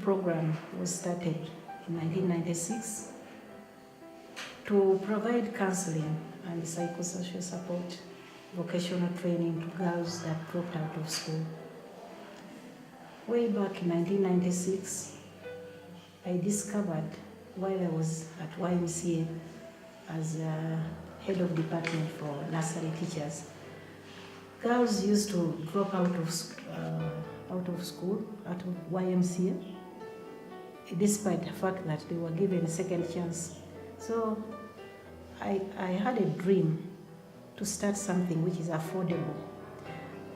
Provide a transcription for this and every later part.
program was started in 1996 to provide counseling and psychosocial support, vocational training to girls that dropped out of school. Way back in 1996, I discovered while I was at YMCA as head of department for nursery teachers, girls used to drop out of school, out of YMCA, despite the fact that they were given a second chance. So I had a dream to start something which is affordable.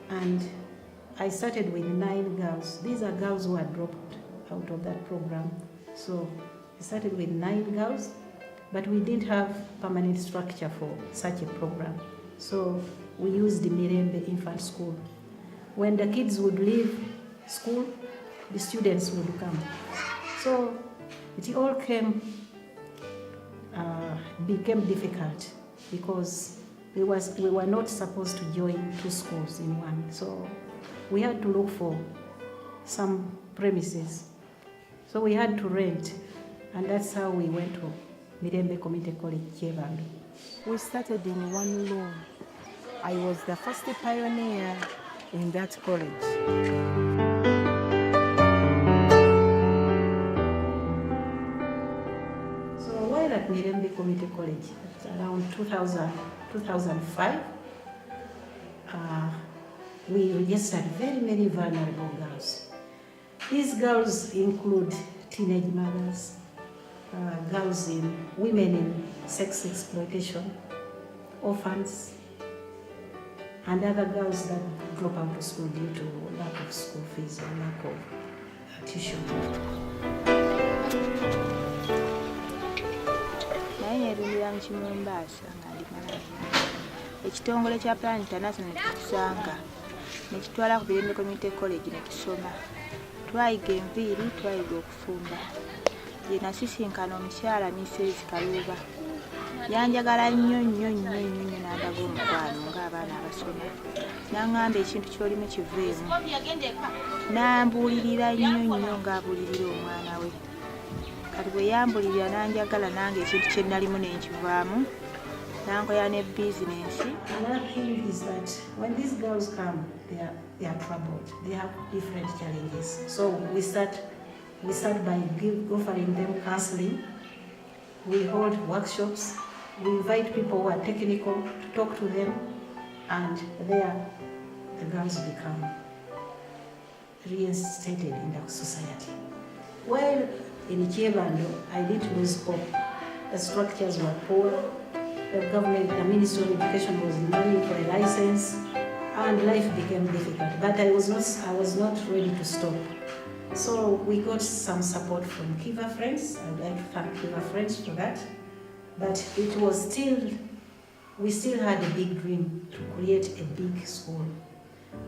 And I started with 9 girls. These are girls who had dropped out of that program. So I started with 9 girls, but we didn't have permanent structure for such a program. So we used the Mirembe Infant School. When the kids would leave school, the students would come. So it all became difficult because we were not supposed to join 2 schools in one. So we had to look for some premises. So we had to rent, and that's how we went to Mirembe Community College, Chevandu. We started in one room. I was the first pioneer in that college. So while at Mirembe Community College, around 2005, we registered very, very vulnerable girls. These girls include teenage mothers, women in sex exploitation, orphans, and other girls that drop out of school due to lack of school fees or lack of tuition. Ekitongole kya Plan International kitusanga nekitwala ku Mirembe Community College netusoma. Twayiga enviiri, twayiga okufumba. Ye nasisinkana omukyala Mrs. Kaluba. Yanjagala nnyo n'andaga omukwano ng'abaana abasoma. N'aŋŋamba ekintu ky'olimu kiveemu. N'ambuulirira nnyo ng'abuulirira omwana we. Kati bwe yambulirira n'anjagala nange ekintu kye nalimu ne nkivaamu. Nankola ne business. Another thing is that when these girls come, they are troubled. They have different challenges. So we start by offering them counseling. We hold workshops. We invite people who are technical to talk to them, and there the girls become reinstated in the society. While in Chevandu, I didn't lose hope. The structures were poor. The government, the Ministry of Education was demanding for a license, and life became difficult. But I was not ready to stop. So we got some support from Kiva Friends. I would like to thank Kiva Friends for that. But we still had a big dream to create a big school.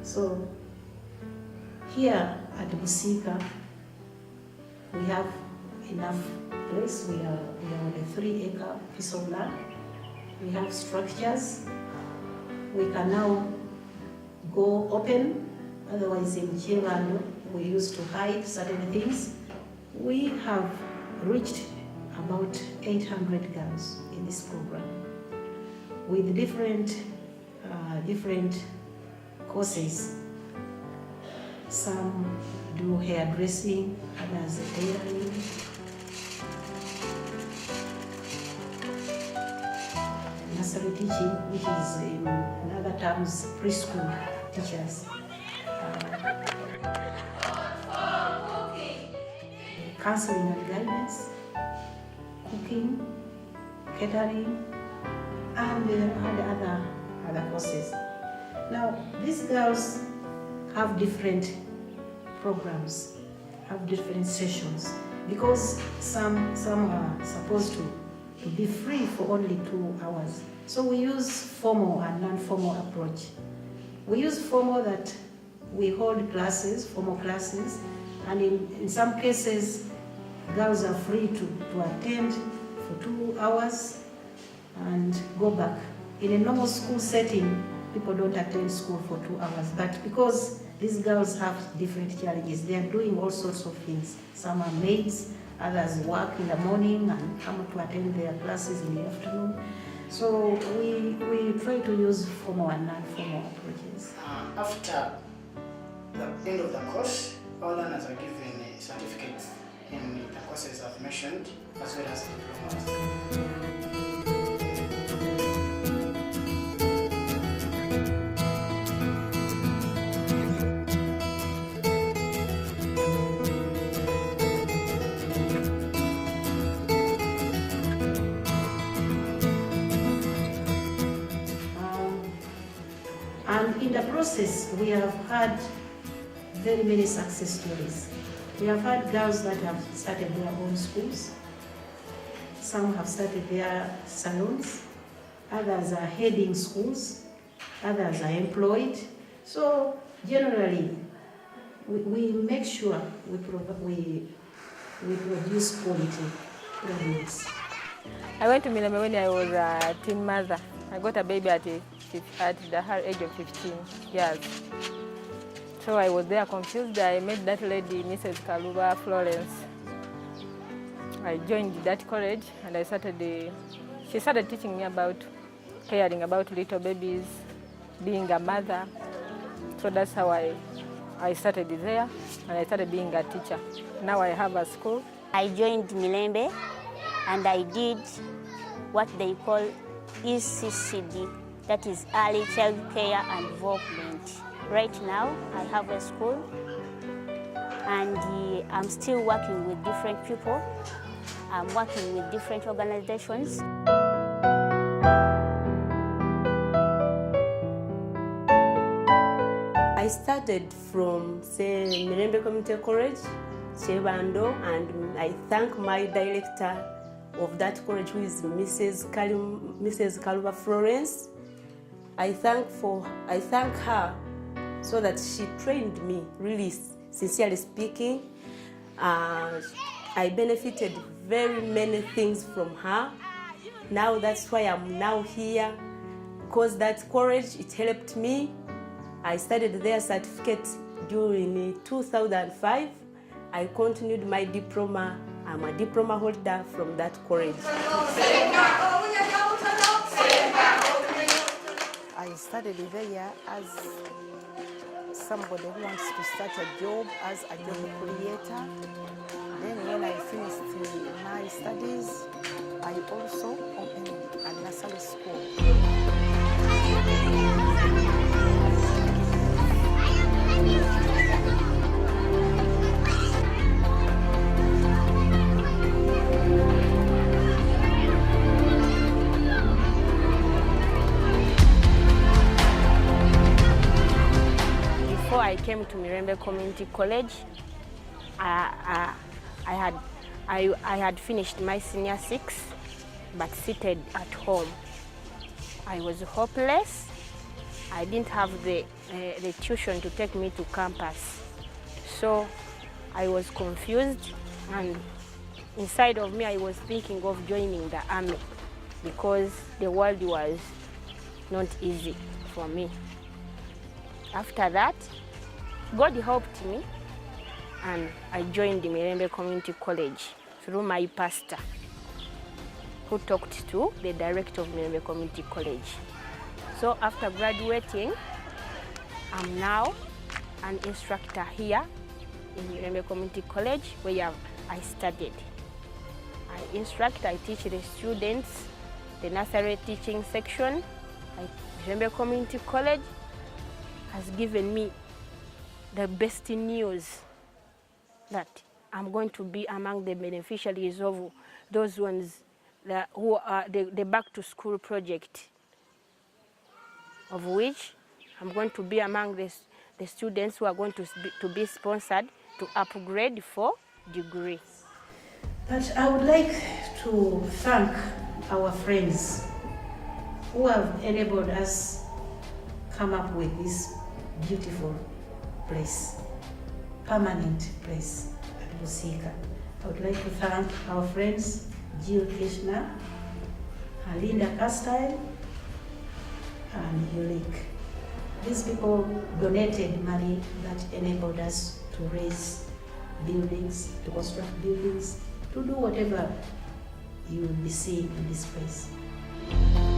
So here at Busika, we have enough place. We are on a 3-acre piece of land. We have structures. We can now go open. Otherwise, in Chevandu, we used to hide certain things. We have reached about 800 girls in this program with different courses. Some do hairdressing, others tailoring. Nursery teaching, which is in other terms preschool teachers. Counseling and guidance, cooking, catering, and other courses. Now, these girls have different programs, have different sessions, because some are supposed to be free for only 2 hours. So we use formal and non-formal approach. We use formal that we hold classes, formal classes, and in some cases, girls are free to attend for 2 hours and go back. In a normal school setting, people don't attend school for 2 hours. But because these girls have different challenges, they are doing all sorts of things. Some are maids, others work in the morning and come to attend their classes in the afternoon. So we try to use formal and non-formal approaches. After the end of the course, all learners are given a certificate in the courses I've mentioned, as well as diplomas. And in the process, we have had very many success stories. We have had girls that have started their own schools. Some have started their salons. Others are heading schools. Others are employed. So generally, we make sure we produce quality products. I went to Mirembe when I was a teen mother. I got a baby at the age of 15 years. So I was there confused. I met that lady, Mrs. Kaluba Florence. I joined that college and she started teaching me about caring about little babies, being a mother. So that's how I started there, and I started being a teacher. Now I have a school. I joined Mirembe and I did what they call ECCD, that is Early Child Care and Development. Right now I have a school and I'm still working with different people. I'm working with different organizations. I started from, Mirembe Community College, Chebando, and I thank my director of that college, who is Mrs. Kaluba Florence. I thank her so that she trained me, really sincerely speaking. I benefited very many things from her. Now that's why I'm now here, because that college, it helped me. I studied their certificate during 2005. I continued my diploma. I'm a diploma holder from that college. I started there as somebody who wants to start a job as a job creator. Then when I finished my studies, I also opened a nursery school. Before I came to Mirembe Community College, I had finished my senior 6, but seated at home. I was hopeless. I didn't have the tuition to take me to campus. So I was confused, and inside of me I was thinking of joining the army because the world was not easy for me. After that, God helped me and I joined the Mirembe Community College through my pastor, who talked to the director of Mirembe Community College. So after graduating, I'm now an instructor here in Mirembe Community College, where I studied. I instruct, I teach the students, the nursery teaching section. Mirembe Community College has given me the best news that I'm going to be among the beneficiaries of those ones who are the Back to School project, of which I'm going to be among the students who are going to be sponsored to upgrade for degree. But I would like to thank our friends who have enabled us come up with this beautiful place, permanent place at Busika. I would like to thank our friends Jill Krishna, Linda Castile, and Yulik. These people donated money that enabled us to raise buildings, to construct buildings, to do whatever you will be seeing in this place.